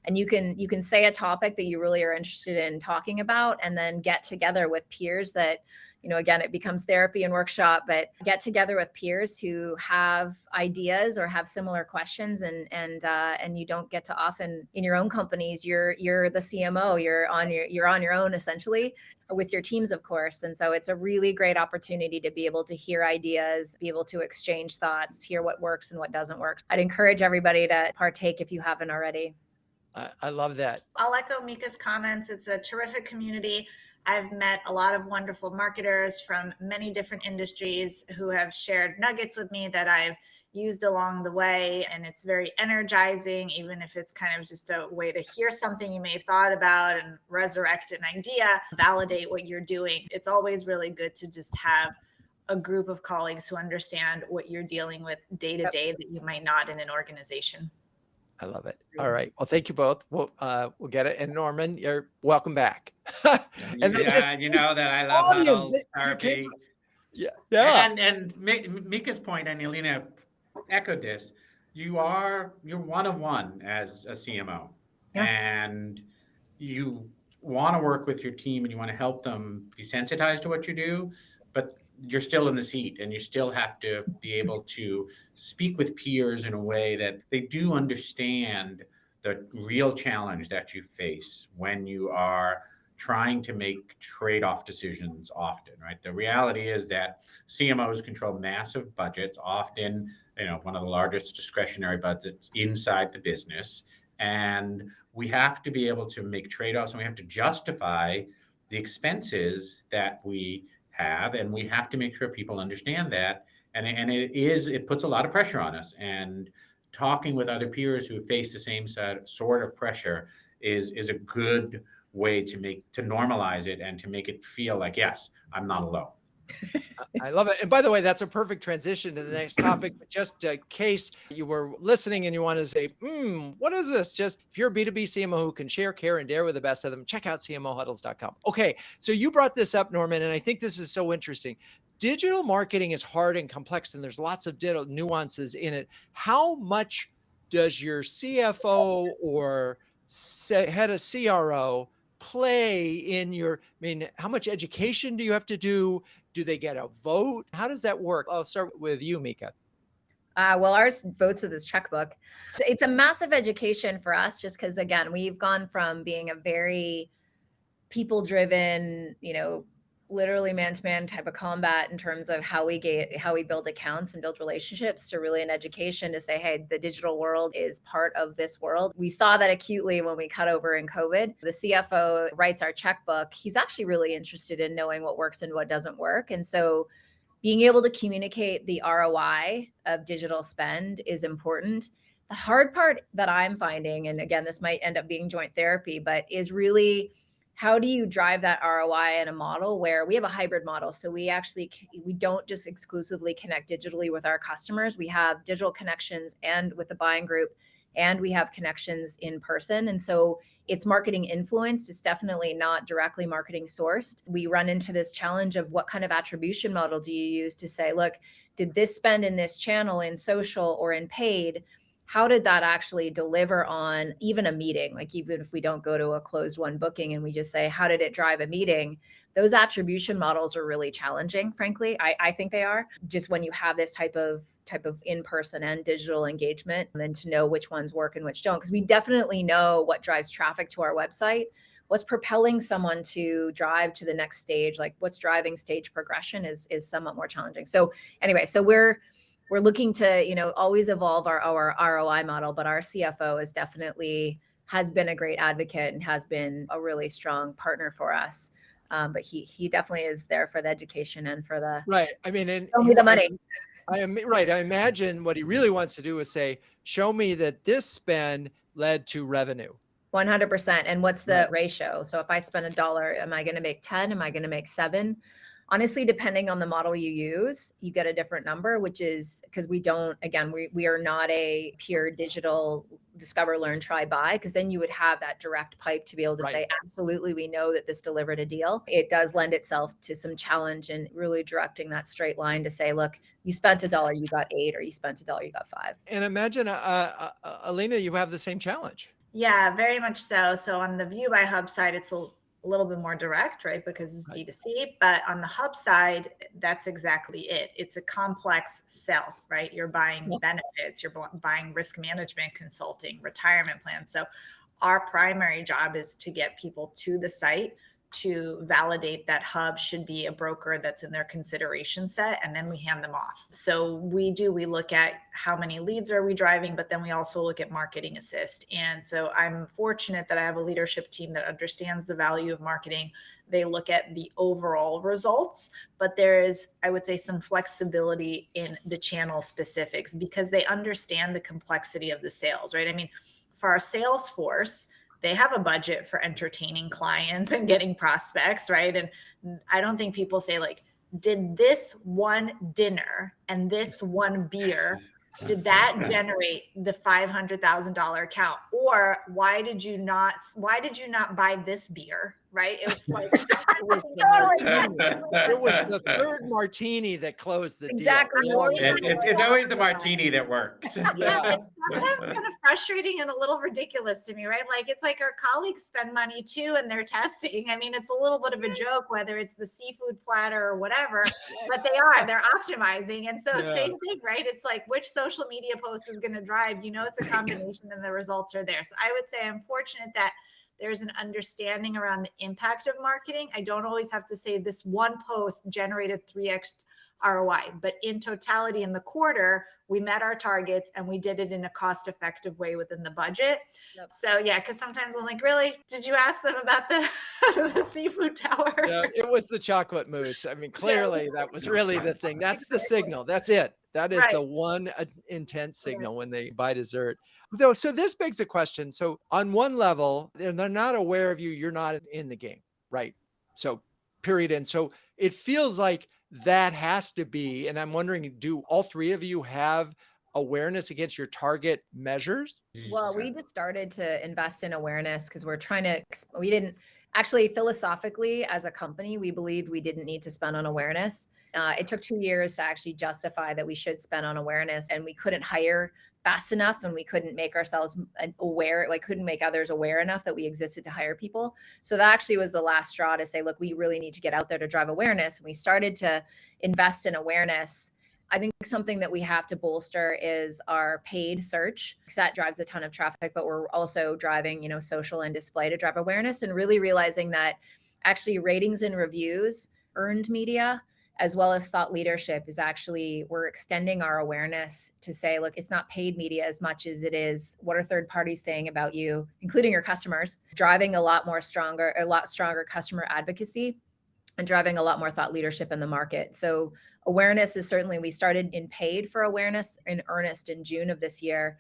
And you can say a topic that you really are interested in talking about, and then get together with peers that, again, it becomes therapy and workshop, but get together with peers who have ideas or have similar questions, and you don't get to often in your own companies, you're the CMO, you're on your own essentially, with your teams, of course. And so it's a really great opportunity to be able to hear ideas, be able to exchange thoughts, hear what works and what doesn't work. I'd encourage everybody to partake if you haven't already. I love that. I'll echo Mika's comments. It's a terrific community. I've met a lot of wonderful marketers from many different industries who have shared nuggets with me that I've used along the way. And it's very energizing, even if it's kind of just a way to hear something you may have thought about and resurrect an idea, validate what you're doing. It's always really good to just have a group of colleagues who understand what you're dealing with day to day that you might not in an organization. I love it. All right. Well, thank you both. We'll get it. And Norman, you're welcome back. And you know that I love huddle therapy. Yeah. And Mika's point, and Ellina echoed this. You're one of one as a CMO, and you want to work with your team and you want to help them be sensitized to what you do, but you're still in the seat, and you still have to be able to speak with peers in a way that they do understand the real challenge that you face when you are trying to make trade-off decisions often, right? The reality is that CMOs control massive budgets, often, one of the largest discretionary budgets inside the business. And we have to be able to make trade-offs, and we have to justify the expenses that we have, and we have to make sure people understand that. And it puts a lot of pressure on us. And talking with other peers who face the same sort of pressure is a good way to normalize it and to make it feel like, yes, I'm not alone. I love it. And by the way, that's a perfect transition to the next topic. But just in case you were listening and you want to say, what is this? Just if you're a B2B CMO who can share, care, and dare with the best of them, check out cmohuddles.com. Okay. So you brought this up, Norman, and I think this is so interesting. Digital marketing is hard and complex, and there's lots of nuances in it. How much does your CFO or head of CRO play in how much education do you have to do? Do they get a vote? How does that work? I'll start with you, Mika. Well, ours votes with his checkbook. It's a massive education for us, just because, again, we've gone from being a very people-driven, literally man-to-man type of combat in terms of how we build accounts and build relationships, to really an education to say, hey, the digital world is part of this world. We saw that acutely when we cut over in COVID. The CFO writes our checkbook. He's actually really interested in knowing what works and what doesn't work. And so being able to communicate the ROI of digital spend is important. The hard part that I'm finding, and again, this might end up being joint therapy, but is really, how do you drive that ROI in a model where we have a hybrid model? So we don't just exclusively connect digitally with our customers. We have digital connections and with the buying group, and we have connections in person. And so it's marketing influence. It's definitely not directly marketing sourced. We run into this challenge of what kind of attribution model do you use to say, look, did this spend in this channel, in social or in paid, how did that actually deliver on even a meeting? Like, even if we don't go to a closed one booking and we just say, how did it drive a meeting? Those attribution models are really challenging, frankly. I think they are, just when you have this type of in-person and digital engagement, and then to know which ones work and which don't. Because we definitely know what drives traffic to our website, what's propelling someone to drive to the next stage, like what's driving stage progression is somewhat more challenging. So anyway, so we're looking to, always evolve our ROI model, but our CFO has been a great advocate and has been a really strong partner for us. But he definitely is there for the education and for the Right. I mean, and show me the money. I am right. I imagine what he really wants to do is say, show me that this spend led to revenue. 100%. And what's the ratio? So if I spend $1, am I going to make 10? Am I going to make 7? Honestly, depending on the model you use, you get a different number, which is because we are not a pure digital discover, learn, try, buy, because then you would have that direct pipe to be able to say, absolutely, we know that this delivered a deal. It does lend itself to some challenge and really directing that straight line to say, look, you spent $1, you got 8, or you spent $1, you got 5. And imagine, Ellina, you have the same challenge. Yeah, very much so. So on the View by Hub side, it's a little bit more direct, right? Because it's D2C, but on the Hub side, that's exactly it. It's a complex sell, right? You're buying benefits, you're buying risk management consulting, retirement plans. So our primary job is to get people to the site to validate that Hub should be a broker that's in their consideration set, and then we hand them off. So we look at how many leads are we driving, but then we also look at marketing assist. And so I'm fortunate that I have a leadership team that understands the value of marketing. They look at the overall results, but there is, I would say, some flexibility in the channel specifics because they understand the complexity of the sales, right? I mean, for our sales force, they have a budget for entertaining clients and getting prospects, right? And I don't think people say like, did this one dinner and this one beer, did that generate the $500,000 account? Or why did you not buy this beer? Right? It's like it was the third martini that closed the deal. It's always the martini that works. Yeah, it's sometimes kind of frustrating and a little ridiculous to me, right? Like it's like our colleagues spend money too and they're testing. I mean, it's a little bit of a joke whether it's the seafood platter or whatever, but they're optimizing. And so same thing, right? It's like which social media post is going to drive, it's a combination and the results are there. So I would say I'm fortunate that there's an understanding around the impact of marketing. I don't always have to say this one post generated 3x ROI, but in totality in the quarter, we met our targets and we did it in a cost-effective way within the budget. Yep. So yeah, because sometimes I'm like, really? Did you ask them about the, the seafood tower? Yeah, it was the chocolate mousse. I mean, clearly that was really the thing. That's the signal. That's it. That is the one intense signal when they buy dessert. So this begs a question. So on one level, they're not aware of you. You're not in the game, right? So period. And so it feels like that has to be, and I'm wondering, do all three of you have awareness against your target measures? Well, we just started to invest in awareness because we didn't actually philosophically as a company, we believed we didn't need to spend on awareness. It took 2 years to actually justify that we should spend on awareness, and we couldn't hire fast enough and we couldn't make ourselves aware, couldn't make others aware enough that we existed to hire people. So that actually was the last straw to say, look, we really need to get out there to drive awareness. And we started to invest in awareness. I think something that we have to bolster is our paid search because that drives a ton of traffic, but we're also driving, social and display to drive awareness and really realizing that actually ratings and reviews, earned media, as well as thought leadership is actually, we're extending our awareness to say, look, it's not paid media as much as it is what are third parties saying about you, including your customers, driving a lot stronger customer advocacy and driving a lot more thought leadership in the market. So awareness is certainly, we started in paid for awareness in earnest in June of this year.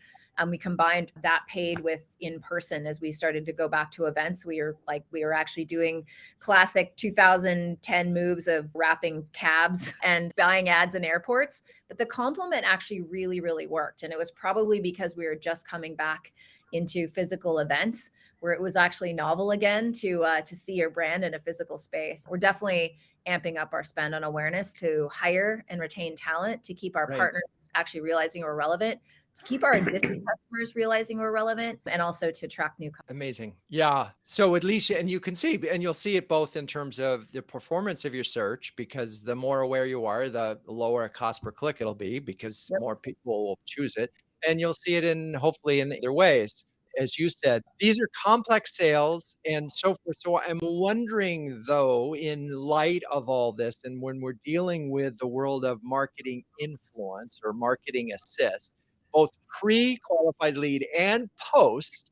We combined that paid with in-person as we started to go back to events. We were actually doing classic 2010 moves of wrapping cabs and buying ads in airports. But the compliment actually really, really worked. And it was probably because we were just coming back into physical events where it was actually novel again to see your brand in a physical space. We're definitely amping up our spend on awareness to hire and retain talent, to keep our partners actually realizing we're relevant, to keep our existing customers realizing we're relevant, and also to attract new customers. Amazing. Yeah. So at least, and you can see, and you'll see it both in terms of the performance of your search, because the more aware you are, the lower cost per click it'll be because more people will choose it. And you'll see it hopefully in other ways. as you said, these are complex sales and so forth. So I'm wondering, though, in light of all this, and when we're dealing with the world of marketing influence or marketing assist, both pre-qualified lead and post,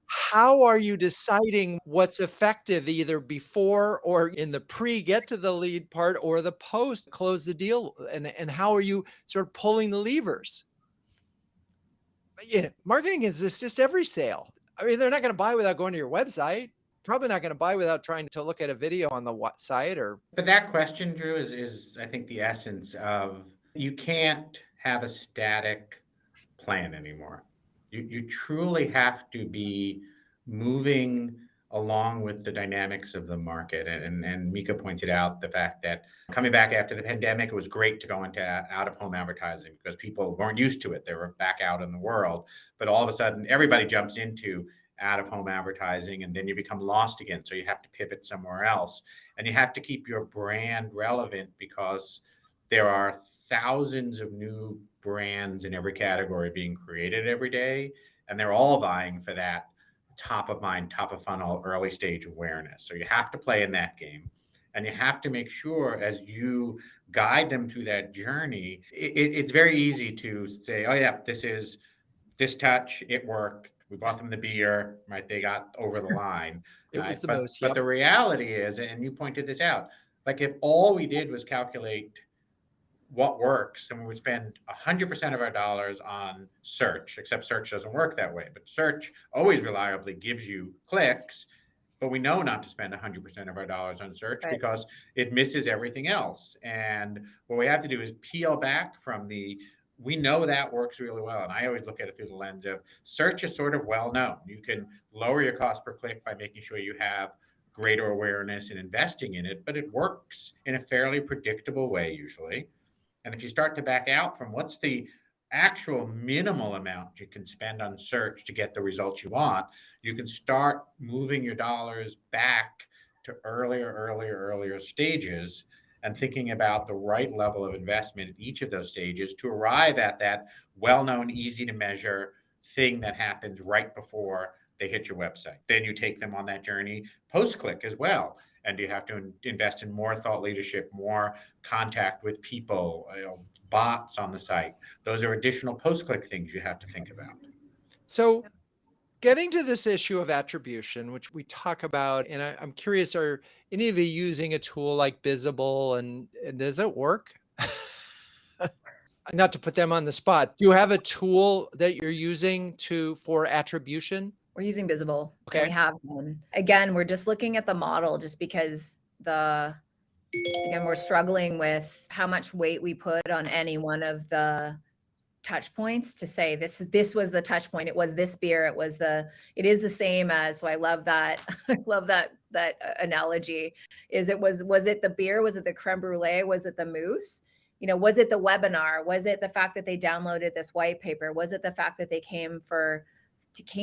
how are you deciding what's effective either before or in the pre get to the lead part or the post close the deal? And how are you sort of pulling the levers? Yeah, marketing is just every sale. I mean, they're not gonna buy without going to your website. Probably not gonna buy without trying to look at a video on the site or But that question, Drew, is I think the essence of you can't have a static plan anymore. You truly have to be moving along with the dynamics of the market. And Mika pointed out the fact that coming back after the pandemic, it was great to go into out of home advertising because people weren't used to it. They were back out in the world. But all of a sudden, everybody jumps into out of home advertising and then you become lost again. So you have to pivot somewhere else. And you have to keep your brand relevant because there are thousands of new brands in every category being created every day, and they're all vying for that top of mind, top of funnel, early stage awareness. So you have to play in that game. And you have to make sure as you guide them through that journey, it's very easy to say, oh, yeah, this touch, it worked. We bought them the beer, right? They got over the line. it was the But most. but Yep. the reality is, and you pointed this out, like if all we did was calculate what works, and we would spend 100% of our dollars on search, except search doesn't work that way. But search always reliably gives you clicks, but we know not to spend 100% of our dollars on search Right. because it misses everything else. And what we have to do is peel back from we know that works really well. And I always look at it through the lens of search is sort of well known. You can lower your cost per click by making sure you have greater awareness and investing in it, but it works in a fairly predictable way usually. And if you start to back out from what's the actual minimal amount you can spend on search to get the results you want, you can start moving your dollars back to earlier stages and thinking about the right level of investment at each of those stages to arrive at that well-known, easy to measure thing that happens right before they hit your website. Then you take them on that journey post-click as well. And you have to invest in more thought leadership, more contact with people, bots on the site. Those are additional post-click things you have to think about. So getting to this issue of attribution, which we talk about, and I'm curious, are any of you using a tool like Visible and does it work? Not to put them on the spot. Do you have a tool that you're using for attribution? We're using Visible. Okay. We have one. Again, we're just looking at the model just because we're struggling with how much weight we put on any one of the touch points to say this was the touch point. It was this beer. It is the same as, so I love that. I love that analogy. Was it the beer? Was it the creme brulee? Was it the mousse? Was it the webinar? Was it the fact that they downloaded this white paper? Was it the fact that they came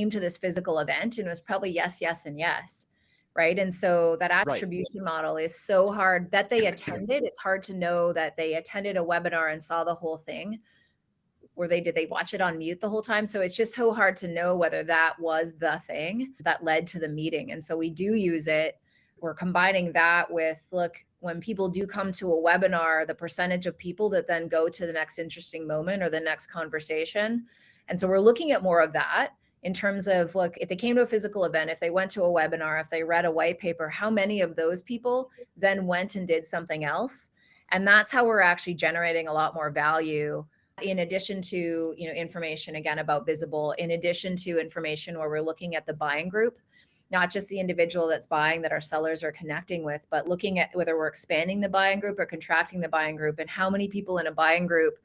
to this physical event? And it was probably yes, yes, and yes. Right. And so that attribution model is so hard that they attended. It's hard to know that they attended a webinar and saw the whole thing. Did they watch it on mute the whole time? So it's just so hard to know whether that was the thing that led to the meeting. And so we do use it. We're combining that with, look, when people do come to a webinar, the percentage of people that then go to the next interesting moment or the next conversation. And so we're looking at more of that in terms of, look, if they came to a physical event, if they went to a webinar, if they read a white paper, how many of those people then went and did something else? And that's how we're actually generating a lot more value, in addition to, information again about Visible, in addition to information where we're looking at the buying group, not just the individual that's buying that our sellers are connecting with, but looking at whether we're expanding the buying group or contracting the buying group, and how many people in a buying group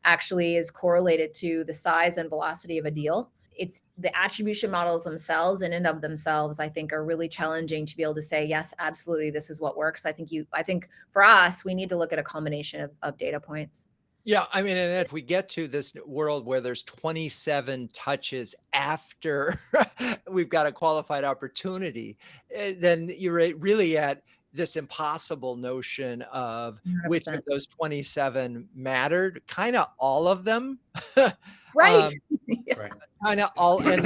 actually is correlated to the size and velocity of a deal. It's the attribution models themselves in and of themselves, I think, are really challenging to be able to say, yes, absolutely, this is what works. I think for us, we need to look at a combination of data points. Yeah, I mean, and if we get to this world where there's 27 touches after we've got a qualified opportunity, then you're really at this impossible notion of which of 100%. those 27 mattered, kind of all of them. Right. Right. Kind of all, and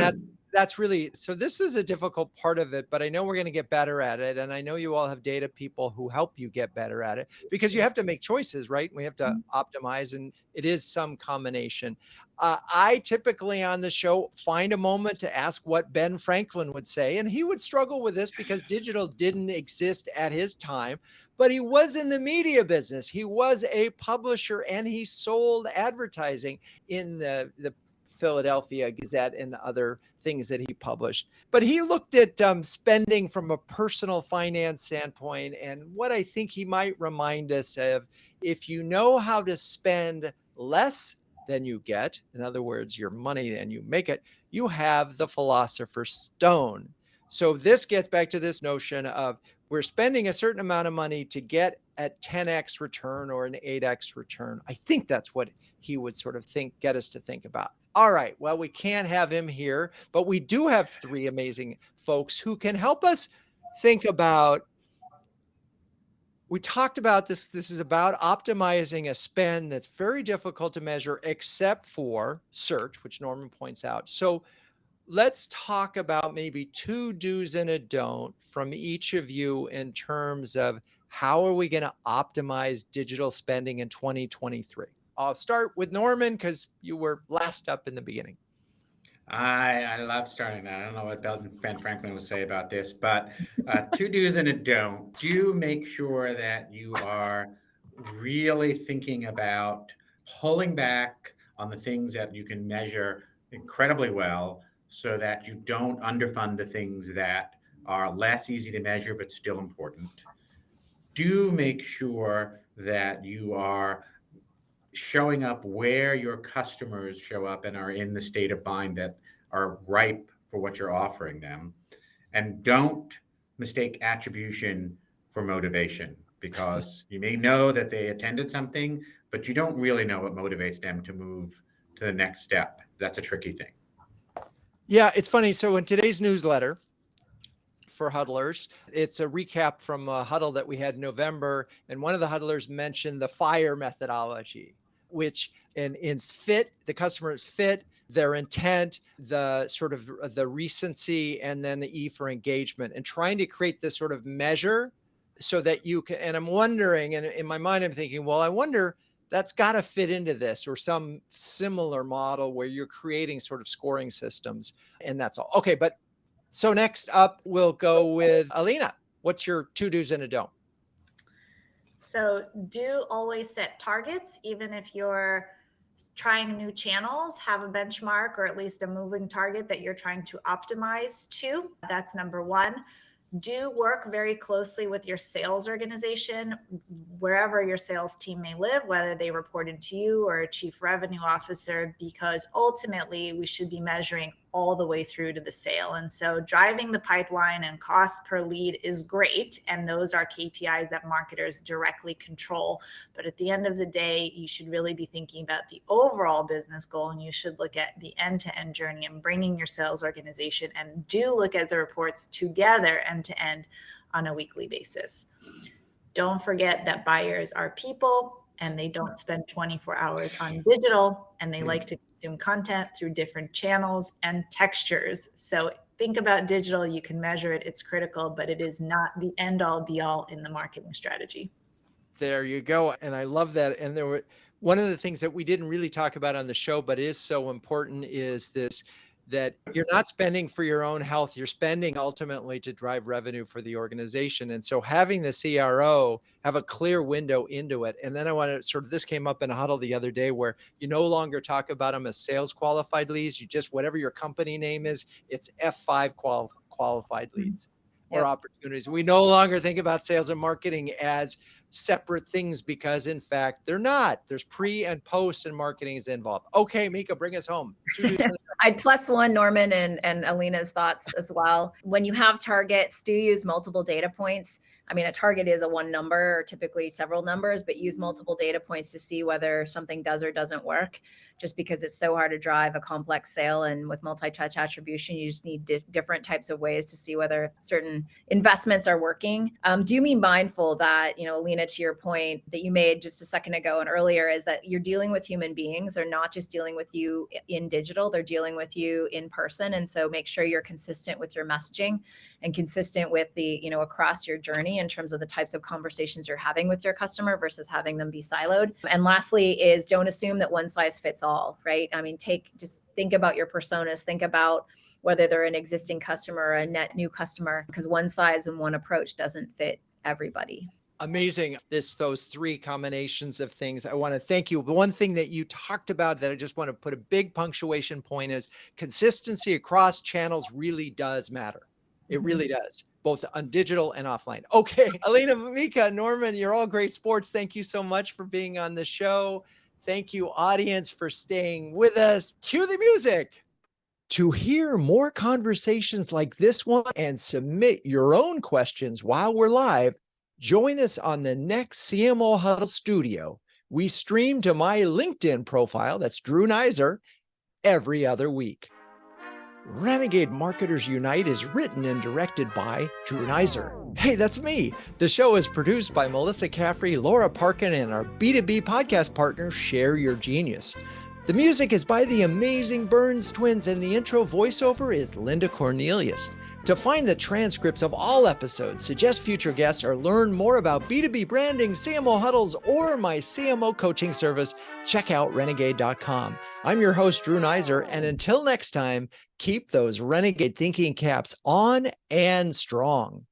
that's really, so this is a difficult part of it, but I know we're going to get better at it. And I know you all have data people who help you get better at it, because you have to make choices, right? We have to optimize, and it is some combination. I typically on the show find a moment to ask what Ben Franklin would say, and he would struggle with this because digital didn't exist at his time, but he was in the media business. He was a publisher, and he sold advertising in the Philadelphia Gazette and other things that he published. But he looked at spending from a personal finance standpoint. And what I think he might remind us of, if you know how to spend less than you get, in other words, your money and you make it, you have the philosopher's stone. So this gets back to this notion of we're spending a certain amount of money to get a 10x return or an 8x return. I think that's what he would sort of get us to think about. All right, well, we can't have him here, but we do have three amazing folks who can help us think about, we talked about this. This is about optimizing a spend that's very difficult to measure except for search, which Norman points out. So let's talk about maybe 2 do's and a don't from each of you in terms of how are we going to optimize digital spending in 2023. I'll start with Norman because you were last up in the beginning. I love starting that. I don't know what Ben Franklin would say about this, but 2 do's and a don't. Do make sure that you are really thinking about pulling back on the things that you can measure incredibly well, so that you don't underfund the things that are less easy to measure but still important. Do make sure that you are showing up where your customers show up and are in the state of mind that are ripe for what you're offering them. And don't mistake attribution for motivation, because you may know that they attended something, but you don't really know what motivates them to move to the next step. That's a tricky thing. Yeah, it's funny. So in today's newsletter for huddlers, it's a recap from a huddle that we had in November. And one of the huddlers mentioned the FIRE methodology, which in fit, the customer is fit, their intent, the sort of the recency, and then the E for engagement, and trying to create this sort of measure so that you can, and I'm wondering, and in my mind, I'm thinking, well, I wonder, that's got to fit into this or some similar model where you're creating sort of scoring systems, and that's all. Okay, but so next up, we'll go with Ellina. What's your 2 do's and a don't? So do always set targets, even if you're trying new channels, have a benchmark or at least a moving target that you're trying to optimize to. That's number 1. Do work very closely with your sales organization, wherever your sales team may live, whether they report into you or a chief revenue officer, because ultimately we should be measuring all the way through to the sale. And so driving the pipeline and cost per lead is great. And those are KPIs that marketers directly control. But at the end of the day, you should really be thinking about the overall business goal. And you should look at the end-to-end journey and bringing your sales organization, and do look at the reports together end-to-end on a weekly basis. Don't forget that buyers are people, and they don't spend 24 hours on digital, and they like to consume content through different channels and textures. So think about digital. You can measure it. It's critical, but it is not the end all be all in the marketing strategy. There you go. And I love that. And there were, one of the things that we didn't really talk about on the show, but is so important, is this, that you're not spending for your own health. You're spending ultimately to drive revenue for the organization. And so having the CRO have a clear window into it. And then I want to sort of, this came up in a huddle the other day, where you no longer talk about them as sales qualified leads. You just, whatever your company name is, it's F5 qualified leads or opportunities. We no longer think about sales and marketing as separate things, because in fact they're not. There's pre and post, and marketing is involved. Okay, Mika, bring us home. I'd +1 Norman and Ellina's thoughts as well. When you have targets, do use multiple data points. I mean, a target is a one number or typically several numbers, but use multiple data points to see whether something does or doesn't work, just because it's so hard to drive a complex sale. And with multi-touch attribution, you just need different types of ways to see whether certain investments are working. Do be mindful that, Ellina, to your point that you made just a second ago and earlier, is that you're dealing with human beings. They're not just dealing with you in digital, they're dealing with you in person. And so make sure you're consistent with your messaging and consistent with the, across your journey in terms of the types of conversations you're having with your customer versus having them be siloed. And lastly is don't assume that one size fits all, right? I mean, just think about your personas, think about whether they're an existing customer or a net new customer, because one size and one approach doesn't fit everybody. Amazing. Those three combinations of things. I want to thank you. The one thing that you talked about that I just want to put a big punctuation point is consistency across channels really does matter. It really does, both on digital and offline. Okay, Ellina, Mika, Norman, you're all great sports. Thank you so much for being on the show. Thank you, audience, for staying with us. Cue the music. To hear more conversations like this one and submit your own questions while we're live, join us on the next CMO Huddle Studio. We stream to my LinkedIn profile, that's Drew Neiser, every other week. Renegade Marketers Unite is written and directed by Drew Neiser. Hey, that's me. The show is produced by Melissa Caffrey, Laura Parkin, and our B2B podcast partner, Share Your Genius. The music is by the amazing Burns Twins, and the intro voiceover is Linda Cornelius. To find the transcripts of all episodes, suggest future guests, or learn more about B2B branding, CMO huddles, or my CMO coaching service, check out renegade.com. I'm your host, Drew Neiser, and until next time, keep those Renegade thinking caps on and strong.